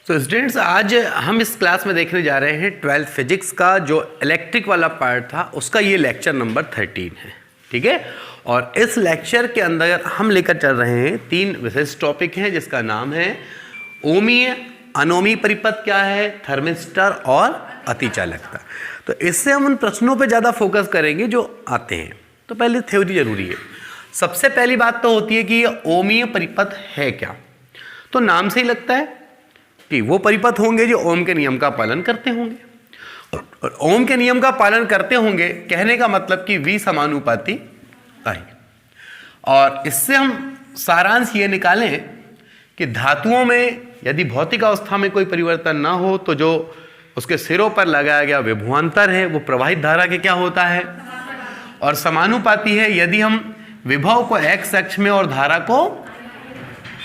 तो स्टूडेंट्स, आज हम इस क्लास में देखने जा रहे हैं 12th फिजिक्स का जो इलेक्ट्रिक वाला पार्ट था उसका ये लेक्चर नंबर 13 है। ठीक है, और इस लेक्चर के अंदर हम लेकर चल रहे हैं 3 विशिष्ट टॉपिक हैं जिसका नाम है ओमीय, अनोमीय परिपथ क्या है, थर्मिस्टर और अतिचालकता। तो इससे हम उन प्रश्नों पे ज़्यादा फोकस करेंगे जो आते हैं। तो पहले थ्योरी जरूरी है। सबसे पहली बात तो होती है कि ये ओमीय परिपथ है क्या। तो नाम से ही लगता है कि वो परिपथ होंगे जो ओम के नियम का पालन करते होंगे, और ओम के नियम का पालन करते होंगे कहने का मतलब कि V समानुपाती I। और इससे हम सारांश ये निकालें कि धातुओं में यदि भौतिक अवस्था में कोई परिवर्तन ना हो तो जो उसके सिरों पर लगाया गया विभवांतर है वो प्रवाहित धारा के क्या होता है, और समानुपाती है। यदि हम विभव को x अक्ष में और धारा को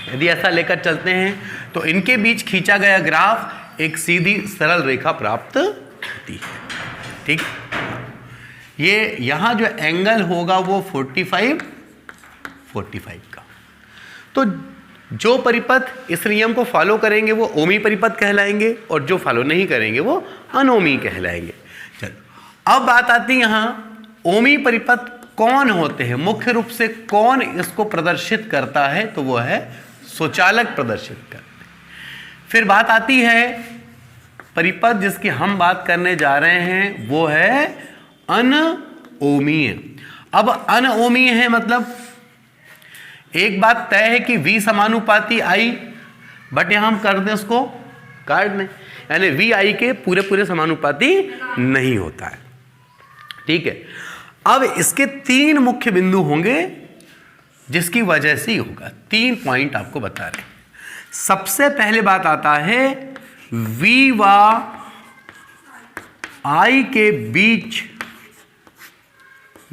यदि ऐसा लेकर चलते हैं तो इनके बीच खींचा गया ग्राफ एक सीधी सरल रेखा प्राप्त होती है। ठीक, ये यहां जो एंगल होगा वो 45 का। तो जो परिपथ इस नियम को फॉलो करेंगे वो ओमी परिपथ कहलाएंगे, और जो फॉलो नहीं करेंगे वो अनोमी कहलाएंगे। चलो, अब बात आती है यहाँ ओमी परिपथ कौन होते हैं, मुख्य रूप से कौन इसको प्रदर्शित करता है, तो वो है स्वचालक प्रदर्शित करते हैं। फिर बात आती है परिपथ जिसकी हम बात करने जा रहे हैं वो है अनओमीय। अब अनओमीय है मतलब एक बात तय है कि V समानुपाती I, बट यहां हम कर दें उसको काट दें, यानी V I के पूरे पूरे समानुपाती नहीं होता है। ठीक है, अब इसके 3 मुख्य बिंदु होंगे जिसकी वजह से ही होगा। 3 पॉइंट आपको बता रहे हैं। सबसे पहले बात आता है V व I के बीच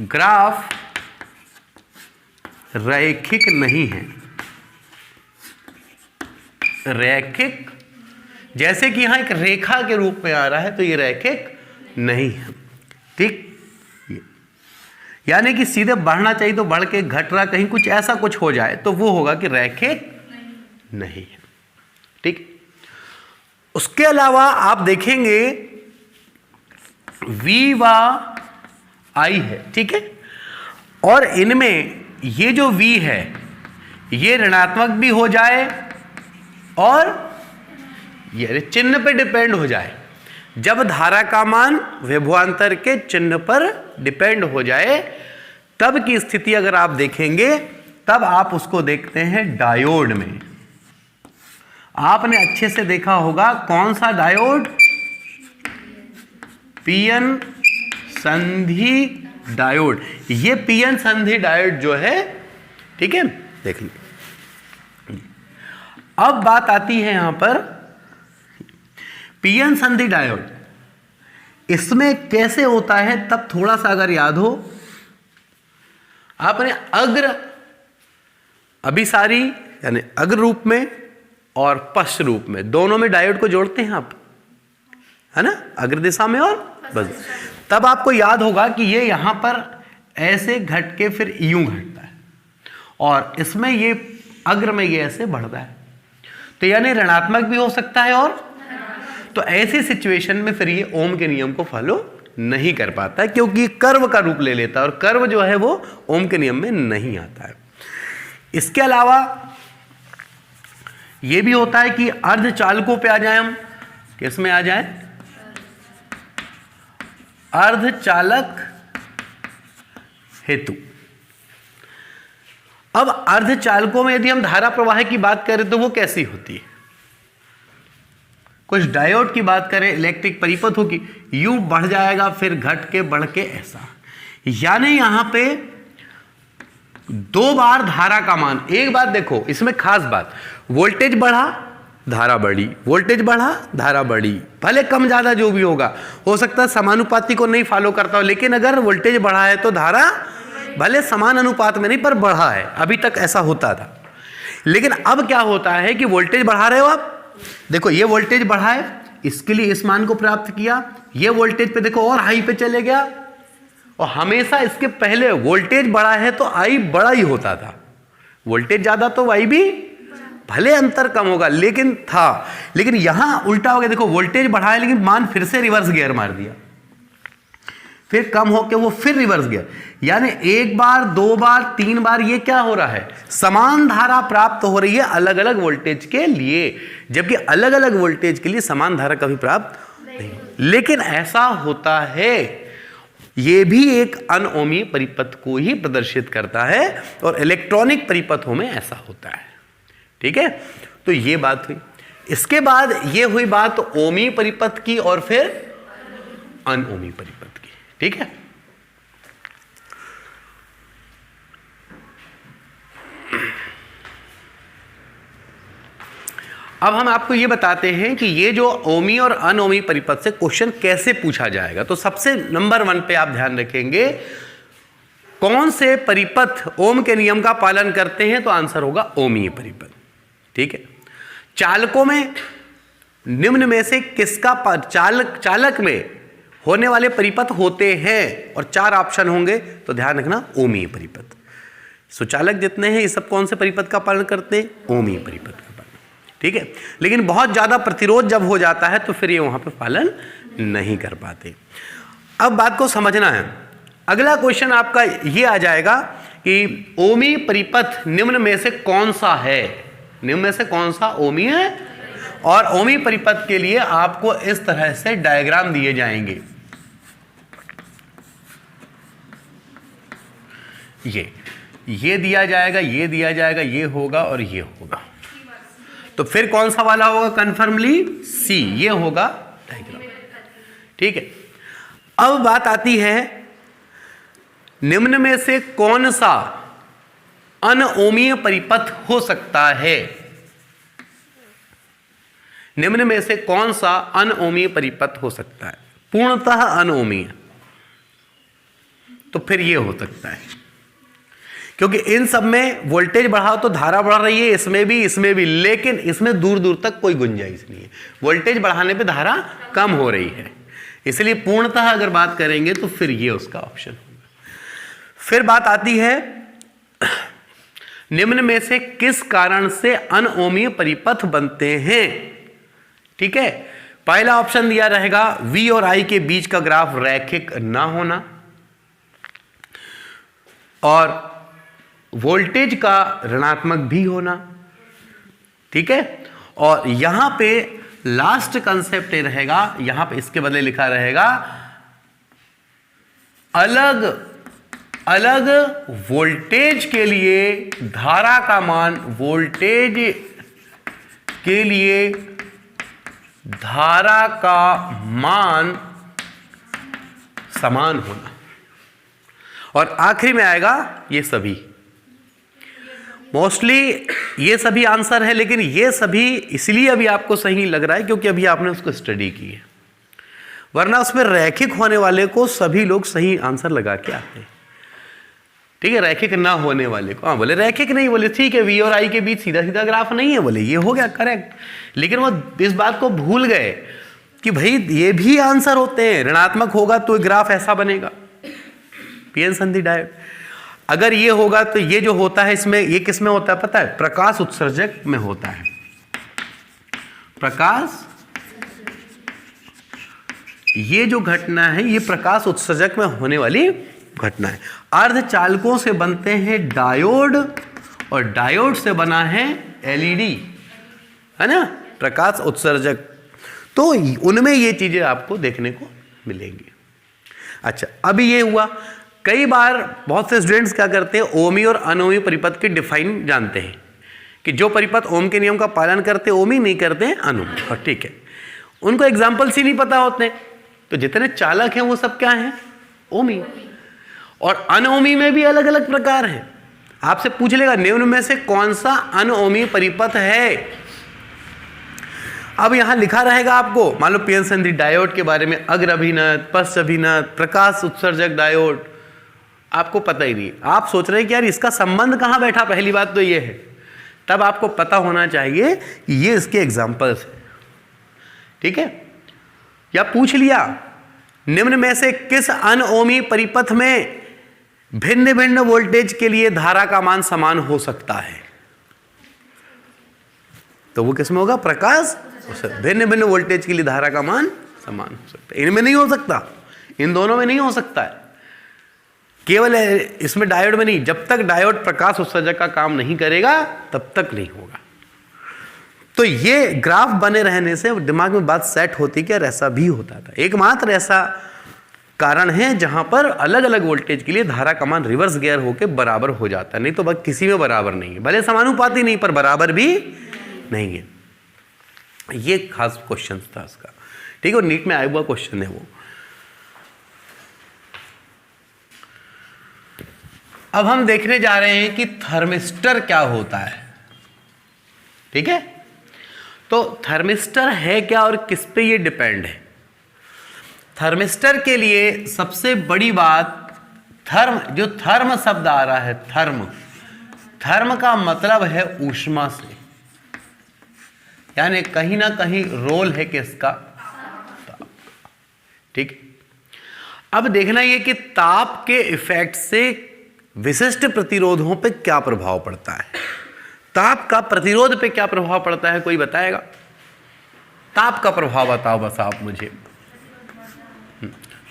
ग्राफ रैखिक नहीं है। रैखिक जैसे कि यहां एक रेखा के रूप में आ रहा है तो ये रैखिक नहीं है। ठीक, यानी कि सीधे बढ़ना चाहिए तो बढ़ के घट रहा, कहीं कुछ ऐसा कुछ हो जाए तो वो होगा कि रैखिक नहीं है। ठीक, उसके अलावा आप देखेंगे V व I है, ठीक है, और इनमें ये जो V है ये ऋणात्मक भी हो जाए और ये चिन्ह पे डिपेंड हो जाए। जब धारा का मान विभवांतर के चिन्ह पर डिपेंड हो जाए तब की स्थिति अगर आप देखेंगे तब आप उसको देखते हैं डायोड में। आपने अच्छे से देखा होगा कौन सा डायोड, पीएन संधि डायोड। ये पीएन संधि डायोड जो है, ठीक है, देख लीजिए। अब बात आती है यहां पर पीएन संधि डायोड, इसमें कैसे होता है तब थोड़ा सा अगर याद हो, आपने अग्र अभिसारी यानी अग्र रूप में और पश्च रूप में दोनों में डायोड को जोड़ते हैं आप, है ना, अग्र दिशा में और बस, तब आपको याद होगा कि ये यहां पर ऐसे घट के फिर यूं घटता है और इसमें ये अग्र में ये ऐसे बढ़ता है, तो यानी ऋणात्मक भी हो सकता है। और तो ऐसी सिचुएशन में फिर ये ओम के नियम को फॉलो नहीं कर पाता है क्योंकि कर्व का रूप ले लेता है, और कर्व जो है वो ओम के नियम में नहीं आता है। इसके अलावा ये भी होता है कि अर्धचालकों पे आ जाए हम, किसमें आ जाए, अर्धचालक हेतु। अब अर्धचालकों में यदि हम धारा प्रवाह की बात करें तो वो कैसी होती है, कुछ डायोड की बात करें, इलेक्ट्रिक परिपथ होगी, यूं बढ़ जाएगा फिर घट के बढ़ के ऐसा, यानी यहां पे 2 बार धारा का मान। एक बात देखो इसमें खास बात, वोल्टेज बढ़ा धारा बढ़ी, वोल्टेज बढ़ा धारा बढ़ी, भले कम ज्यादा जो भी होगा, हो सकता है समानुपाती को नहीं फॉलो करता हो, लेकिन अगर वोल्टेज बढ़ा है तो धारा भले समान अनुपात में नहीं पर बढ़ा है। अभी तक ऐसा होता था, लेकिन अब क्या होता है कि वोल्टेज बढ़ा रहे हो आप, देखो ये वोल्टेज बढ़ा है, इसके लिए इस मान को प्राप्त किया, ये वोल्टेज पे देखो और हाई पे चले गया, और हमेशा इसके पहले वोल्टेज बढ़ा है तो आई बड़ा ही होता था, वोल्टेज ज्यादा तो आई भी भले अंतर कम होगा लेकिन था, लेकिन यहां उल्टा हो गया। देखो वोल्टेज बढ़ाया लेकिन मान फिर से रिवर्स गियर मार दिया, फिर कम होकर वो फिर रिवर्स गियर, यानी एक बार, दो बार, तीन बार ये क्या हो रहा है, समान धारा प्राप्त हो रही है अलग अलग वोल्टेज के लिए, जबकि अलग अलग वोल्टेज के लिए समान धारा कभी प्राप्त नहीं। लेकिन ऐसा होता है, ये भी एक अनओमीय परिपथ को ही प्रदर्शित करता है और इलेक्ट्रॉनिक परिपथों में ऐसा होता है। ठीक है, तो ये बात हुई। इसके बाद ये हुई बात ओमीय परिपथ की और फिर अनओमीय परिपथ की। ठीक है, अब हम आपको ये बताते हैं कि ये जो ओमी और अनओमी परिपथ से क्वेश्चन कैसे पूछा जाएगा। तो सबसे नंबर 1 पे आप ध्यान रखेंगे, कौन से परिपथ ओम के नियम का पालन करते हैं, तो आंसर होगा ओमीय परिपथ। ठीक है, चालकों में निम्न में से किसका चालक में होने वाले परिपथ होते हैं, और 4 ऑप्शन होंगे, तो ध्यान रखना ओमीय परिपथ। सुचालक जितने हैं ये सब कौन से परिपथ का पालन करते हैं, ओमीय परिपथ का पालन। ठीक है, लेकिन बहुत ज्यादा प्रतिरोध जब हो जाता है तो फिर ये वहां पे पालन नहीं कर पाते। अब बात को समझना है, अगला क्वेश्चन आपका ये आ जाएगा कि ओमीय परिपथ निम्न में से कौन सा है, निम्न में से कौन सा ओमीय है, और ओमीय परिपथ के लिए आपको इस तरह से डायग्राम दिए जाएंगे। ये दिया जाएगा, ये दिया जाएगा, ये होगा और ये होगा, तो फिर कौन सा वाला होगा, कन्फर्मली सी, ये होगा डायग्राम। ठीक है, अब बात आती है निम्न में से कौन सा अनओमीय परिपथ हो सकता है, निम्न में से कौन सा अनओमीय परिपथ हो सकता है, पूर्णतः अनओमीय, तो फिर ये हो सकता है, क्योंकि इन सब में वोल्टेज बढ़ाओ तो धारा बढ़ रही है, इसमें भी, लेकिन इसमें दूर दूर तक कोई गुंजाइश नहीं है, वोल्टेज बढ़ाने पे धारा कम हो रही है, इसलिए पूर्णतः अगर बात करेंगे तो फिर ये उसका ऑप्शन होगा। फिर बात आती है निम्न में से किस कारण से अनओमीय परिपथ बनते हैं। ठीक है, पहला ऑप्शन दिया रहेगा V और I के बीच का ग्राफ रैखिक ना होना, और वोल्टेज का ऋणात्मक भी होना। ठीक है, और यहां पे लास्ट कंसेप्ट ये रहेगा, यहां पे इसके बदले लिखा रहेगा अलग अलग वोल्टेज के लिए धारा का मान, वोल्टेज के लिए धारा का मान समान होना, और आखिरी में आएगा ये सभी। मोस्टली ये सभी आंसर है, लेकिन ये सभी इसलिए अभी आपको सही लग रहा है क्योंकि अभी आपने उसको स्टडी की है, वरना उसमें रैखिक होने वाले को सभी लोग सही आंसर लगा के आते हैं। ठीक है, रैखिक ना होने वाले को, हाँ बोले रैखिक नहीं, बोले ठीक है V और I के बीच सीधा सीधा ग्राफ नहीं है, बोले ये हो गया करेक्ट, लेकिन वो इस बात को भूल गए कि भाई ये भी आंसर होते हैं, ऋणात्मक होगा तो ग्राफ ऐसा बनेगा, पीएन संधि डायोड, अगर ये होगा तो ये जो होता है इसमें, ये किस में होता है पता है, प्रकाश उत्सर्जक में होता है, प्रकाश, ये जो घटना है ये प्रकाश उत्सर्जक में होने वाली घटना है। अर्धचालकों से बनते हैं डायोड, और डायोड से बना है एलईडी, है ना, प्रकाश उत्सर्जक, तो उनमें ये चीजें आपको देखने को मिलेंगी। अच्छा, अभी ये हुआ, कई बार बहुत से स्टूडेंट्स क्या करते हैं, ओमी और अनओमी परिपथ के डिफाइन जानते हैं कि जो परिपथ ओम के नियम का पालन करते हैं ओमी, नहीं करते हैं अनोमी, और ठीक है, उनको एग्जाम्पल्स ही नहीं पता होते, तो जितने चालक हैं वो सब क्या हैं, ओमी, और अनओमी में भी अलग अलग प्रकार हैं। आपसे पूछ लेगा निम्न में से कौन सा अनओमी परिपथ है, अब यहां लिखा रहेगा आपको, मान लो पीएन संधि डायोड के बारे में, अग्र अभिनत, पश्च अभिनत, प्रकाश उत्सर्जक डायोड, आपको पता ही नहीं, आप सोच रहे हैं कि यार इसका संबंध कहां बैठा, पहली बात तो ये है, तब आपको पता होना चाहिए कि ये इसके एग्जाम्पल्स हैं। ठीक है, या पूछ लिया निम्न में से किस अनओमी परिपथ में भिन्न भिन्न वोल्टेज के लिए धारा का मान समान हो सकता है, तो वो किसमें होगा? प्रकाश। भिन्न भिन्न वोल्टेज के लिए धारा का मान समान हो सकता है। इनमें नहीं हो सकता, इन दोनों में नहीं हो सकता है, केवल इसमें डायोड में नहीं। जब तक डायोड प्रकाश उत्सर्जक का काम नहीं करेगा तब तक नहीं होगा। तो ये ग्राफ बने रहने से दिमाग में बात सेट होती कि यार ऐसा भी होता था। एकमात्र ऐसा कारण है जहां पर अलग अलग वोल्टेज के लिए धारा का मान रिवर्स गियर होकर बराबर हो जाता है, नहीं तो किसी में बराबर नहीं है। भले समानुपाती नहीं पर बराबर भी नहीं है। ये खास क्वेश्चन था इसका, ठीक है, और नीट में आया हुआ क्वेश्चन है वो। अब हम देखने जा रहे हैं कि थर्मिस्टर क्या होता है, ठीक है। तो थर्मिस्टर है क्या और किस पे ये डिपेंड है? थर्मिस्टर के लिए सबसे बड़ी बात थर्म, जो थर्म शब्द आ रहा है, थर्म, थर्म का मतलब है ऊष्मा से, यानी कहीं ना कहीं रोल है किसका? ताप। ठीक। अब देखना ये कि ताप के इफेक्ट से विशिष्ट प्रतिरोधों पे क्या प्रभाव पड़ता है। ताप का प्रतिरोध पे क्या प्रभाव पड़ता है, कोई बताएगा? ताप का प्रभाव बताओ बस आप मुझे।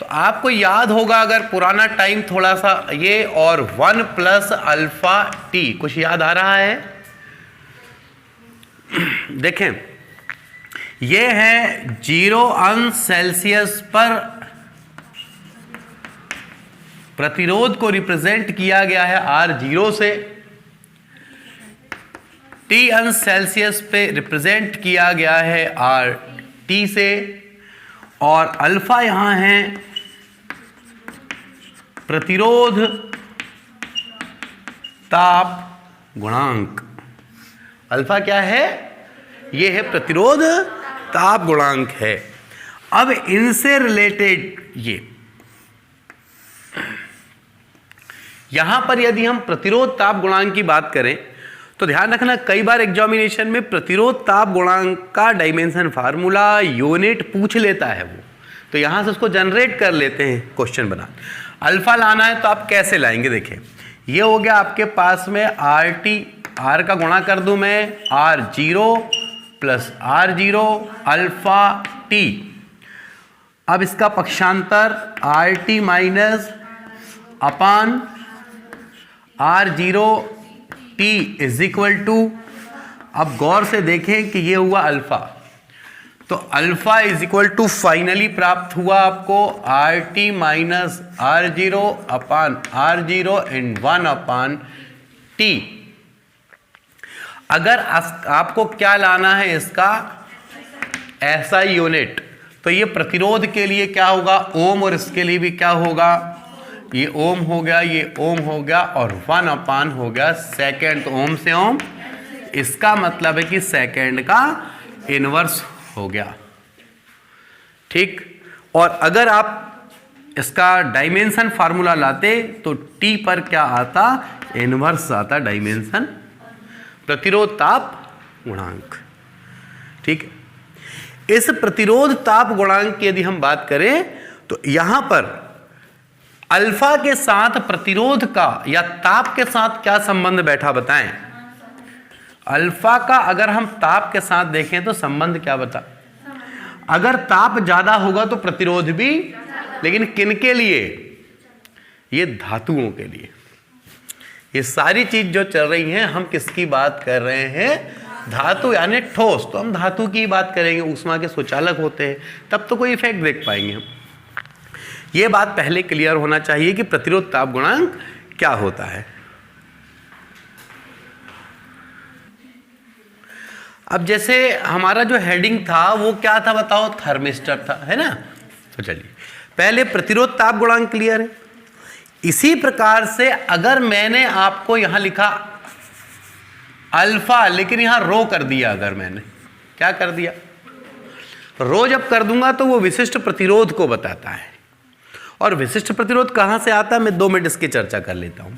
तो आपको याद होगा अगर पुराना टाइम थोड़ा सा ये, और 1 + अल्फा टी, कुछ याद आ रहा है? देखें, ये है 0 अंश सेल्सियस पर प्रतिरोध को रिप्रेजेंट किया गया है R0 से, T अंश सेल्सियस पे रिप्रेजेंट किया गया है RT से, और अल्फा यहां है प्रतिरोध ताप गुणांक। अल्फा क्या है? ये है प्रतिरोध ताप गुणांक है। अब इनसे रिलेटेड ये यहां पर यदि हम प्रतिरोध ताप गुणांक की बात करें तो ध्यान रखना, कई बार एग्जामिनेशन में प्रतिरोध ताप गुणांक का डायमेंशन फार्मूला यूनिट पूछ लेता है वो, तो यहां से उसको जनरेट कर लेते हैं क्वेश्चन बना। अल्फा लाना है तो आप कैसे लाएंगे? देखें, ये हो गया आपके पास में RT, R का गुणा कर दूं मैं, R0 + R0 अल्फा T। अब इसका पक्षांतर RT - अपान R0 T = अब गौर से देखें कि ये हुआ अल्फा, तो अल्फा = फाइनली प्राप्त हुआ आपको RT - R0 अपान R0 & 1/T। अगर आपको क्या लाना है इसका SI यूनिट, तो ये प्रतिरोध के लिए क्या होगा? ओम, और इसके लिए भी क्या होगा? ये ओम हो गया, ये ओम हो गया, और 1/, हो गया सेकेंड, तो ओम से ओम, इसका मतलब है कि सेकेंड का इनवर्स हो गया। ठीक। और अगर आप इसका डायमेंशन फार्मूला लाते तो T पर क्या आता? इनवर्स आता डायमेंशन प्रतिरोध ताप गुणांक। ठीक। इस प्रतिरोध ताप गुणांक की यदि हम बात करें तो यहां पर अल्फा के साथ प्रतिरोध का या ताप के साथ क्या संबंध बैठा बताएं? अल्फा का अगर हम ताप के साथ देखें तो संबंध क्या बता? अगर ताप ज्यादा होगा तो प्रतिरोध भी, लेकिन किन के लिए? ये धातुओं के लिए। ये सारी चीज जो चल रही है, हम किसकी बात कर रहे हैं? धातु यानी ठोस, तो हम धातु की बात करेंगे। ऊष्मा के सुचालक होते हैं, तब तो कोई इफेक्ट देख पाएंगे हम। ये बात पहले क्लियर होना चाहिए कि प्रतिरोध ताप गुणांक क्या होता है। अब जैसे हमारा जो हेडिंग था वो क्या था बताओ? थर्मिस्टर था, है ना। तो चलिए पहले प्रतिरोध ताप गुणांक क्लियर है। इसी प्रकार से अगर मैंने आपको यहां लिखा अल्फा, लेकिन यहां रो कर दिया, अगर मैंने क्या कर दिया? रो जब कर दूंगा तो वो विशिष्ट प्रतिरोध को बताता है। और विशिष्ट प्रतिरोध कहां से आता है? मैं 2 मिनट इसकी चर्चा कर लेता हूं।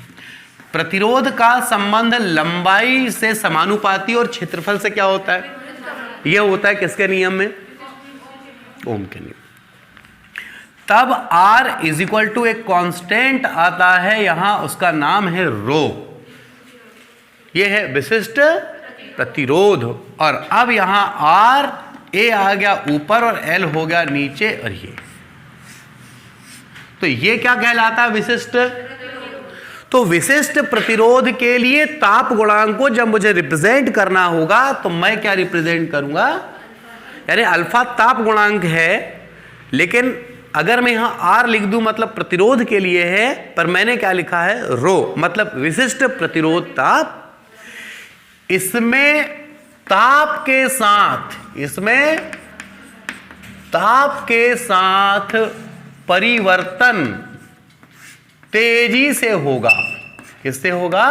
प्रतिरोध का संबंध लंबाई से समानुपाती और क्षेत्रफल से क्या होता है? यह होता है किसके नियम में? ओम के नियम। तब R = एक कांस्टेंट आता है, यहां उसका नाम है रो। यह है विशिष्ट प्रतिरोध, और अब यहां आर ए आ गया ऊपर और एल हो गया नीचे, और तो ये क्या कहलाता है? विशिष्ट। तो विशिष्ट प्रतिरोध के लिए ताप गुणांक को जब मुझे रिप्रेजेंट करना होगा तो मैं क्या रिप्रेजेंट करूंगा? यानी अल्फा ताप गुणांक है, लेकिन अगर मैं यहां आर लिख दूं मतलब प्रतिरोध के लिए है, पर मैंने क्या लिखा है? रो, मतलब विशिष्ट प्रतिरोध ताप। इसमें ताप के साथ परिवर्तन तेजी से होगा। किससे होगा?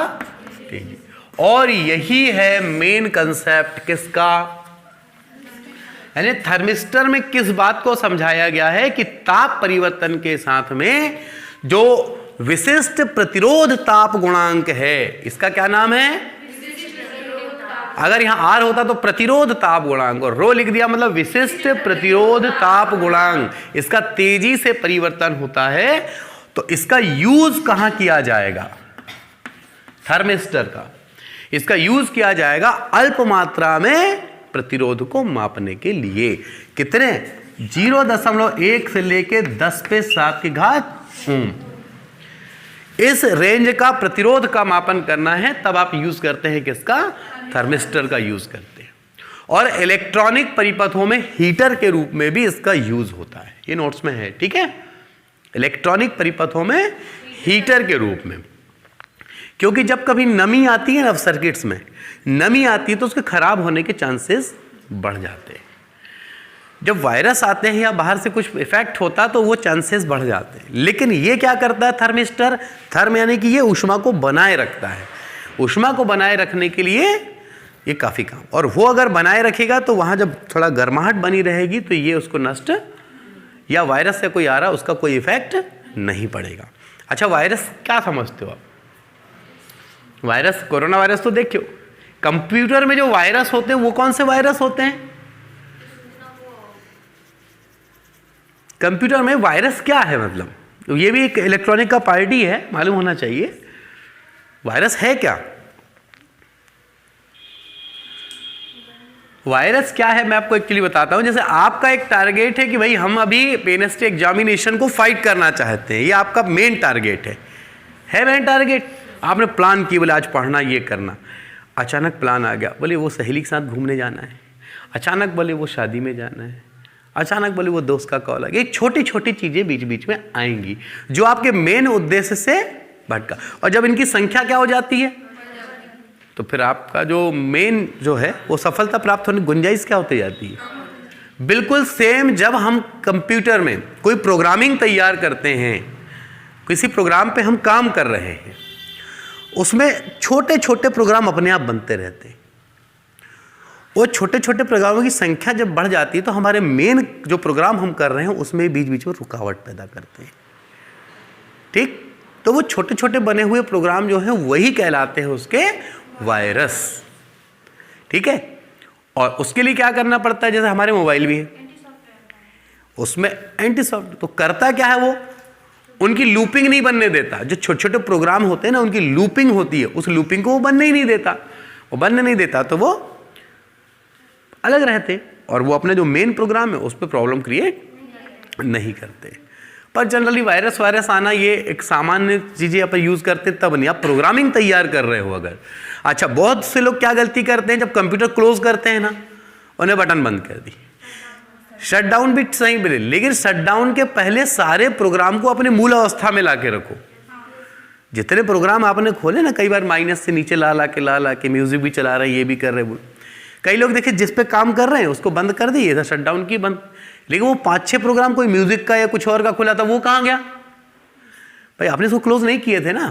तेजी। और यही है मेन कंसेप्ट किसका? यानी थर्मिस्टर में किस बात को समझाया गया है कि ताप परिवर्तन के साथ में जो विशिष्ट प्रतिरोध ताप गुणांक है, इसका क्या नाम है? अगर यहां आर होता तो प्रतिरोध ताप गुणांक, और रो लिख दिया मतलब विशिष्ट प्रतिरोध ताप गुणांक, इसका तेजी से परिवर्तन होता है। तो इसका यूज कहां किया जाएगा? थर्मिस्टर का। इसका यूज किया जाएगा अल्प मात्रा में प्रतिरोध को मापने के लिए। कितने? 0.1 से लेके 10⁻⁷ ओम। इस रेंज का प्रतिरोध का मापन करना है, तब आप यूज करते हैं किसका? थर्मिस्टर का यूज करते हैं। और इलेक्ट्रॉनिक परिपथों में हीटर के रूप में भी इसका यूज होता है, ये नोट्स में है, ठीक है? इलेक्ट्रॉनिक परिपथों में हीटर के रूप में, क्योंकि जब कभी नमी आती है ना सर्किट्स में, नमी आती है तो उसके खराब होने के चांसेस बढ़ जाते हैं। जब वायरस आते हैं या बाहर से कुछ इफेक्ट होता तो वो चांसेस बढ़ जाते हैं। लेकिन ये क्या करता है थर्मिस्टर? थर्म यानी कि ये ऊष्मा को बनाए रखता है। ऊष्मा को बनाए रखने के लिए ये काफ़ी काम, और वो अगर बनाए रखेगा तो वहाँ जब थोड़ा गर्माहट बनी रहेगी तो ये उसको नष्ट, या वायरस से कोई आ रहा उसका कोई इफेक्ट नहीं पड़ेगा। अच्छा, वायरस क्या समझते हो आप? वायरस, कोरोना वायरस तो देखियो, कंप्यूटर में जो वायरस होते हैं वो कौन से वायरस होते हैं? कंप्यूटर में वायरस क्या है मतलब? तो ये भी एक इलेक्ट्रॉनिक का पार्ट ही है, मालूम होना चाहिए। वायरस है क्या? वायरस क्या है मैं आपको एक्चुअली बताता हूं। जैसे आपका एक टारगेट है कि भाई हम अभी पेनिस्ट्री एग्जामिनेशन को फाइट करना चाहते हैं, ये आपका मेन टारगेट है मेन टारगेट। आपने प्लान की, बोले आज पढ़ना, ये करना। अचानक प्लान आ गया, बोले वो सहेली के साथ घूमने जाना है। अचानक बोले वो शादी में जाना है। अचानक बोले वो दोस्त का कॉल आ गया। ये छोटी छोटी चीज़ें बीच बीच में आएंगी जो आपके मेन उद्देश्य से भटका, और जब इनकी संख्या क्या हो जाती है तो फिर आपका जो मेन जो है वो सफलता प्राप्त होने की गुंजाइश क्या होती जाती है। बिल्कुल सेम जब हम कंप्यूटर में कोई प्रोग्रामिंग तैयार करते हैं, किसी प्रोग्राम पे हम काम कर रहे हैं, उसमें छोटे छोटे प्रोग्राम अपने आप बनते रहते हैं। वो छोटे छोटे प्रोग्रामों की संख्या जब बढ़ जाती है तो हमारे मेन जो प्रोग्राम हम कर रहे हैं उसमें बीच बीच में रुकावट पैदा करते हैं, ठीक? तो वो छोटे छोटे बने हुए प्रोग्राम जो हैं वही कहलाते हैं उसके वायरस, ठीक है? और उसके लिए क्या करना पड़ता है? जैसे हमारे मोबाइल भी है, उसमें एंटी सॉफ्टवेयर तो करता क्या है, वो उनकी लूपिंग नहीं बनने देता। जो छोटे छोटे प्रोग्राम होते हैं ना, उनकी लूपिंग होती है, उस लूपिंग को वो बनने ही नहीं देता। वो बनने नहीं देता तो वो अलग रहते, और वो अपने जो मेन प्रोग्राम है उस पर प्रॉब्लम क्रिएट नहीं करते। पर जनरली वायरस आना ये एक सामान्य चीज़ें आप यूज़ करते तब नहीं, आप प्रोग्रामिंग तैयार कर रहे हो अगर। अच्छा, बहुत से लोग क्या गलती करते हैं, जब कंप्यूटर क्लोज करते हैं ना, उन्हें बटन बंद कर दी, शटडाउन भी सही मिले, लेकिन शटडाउन के पहले सारे प्रोग्राम को अपने मूल अवस्था में ला के रखो। जितने प्रोग्राम आपने खोले ना, कई बार माइनस से नीचे ला के म्यूजिक भी चला रहे हैं, ये भी कर रहे हैं। कई लोग देखिए जिस पे काम कर रहे हैं उसको बंद कर दिए, शटडाउन की बंद, लेकिन वो 5-6 प्रोग्राम कोई म्यूजिक का या कुछ और का खुला था, वो कहाँ गया भाई? आपने इसको क्लोज नहीं किए थे ना।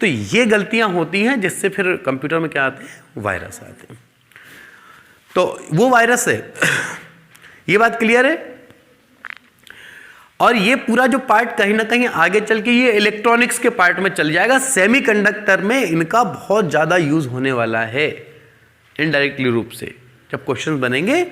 तो ये गलतियां होती हैं जिससे फिर कंप्यूटर में क्या आते हैं, वायरस आते हैं। तो वो वायरस है ये बात क्लियर है। और ये पूरा जो पार्ट कहीं ना कहीं आगे चल के ये इलेक्ट्रॉनिक्स के पार्ट में चल जाएगा। सेमीकंडक्टर में इनका बहुत ज़्यादा यूज होने वाला है इनडायरेक्टली रूप से। जब क्वेश्चन बनेंगे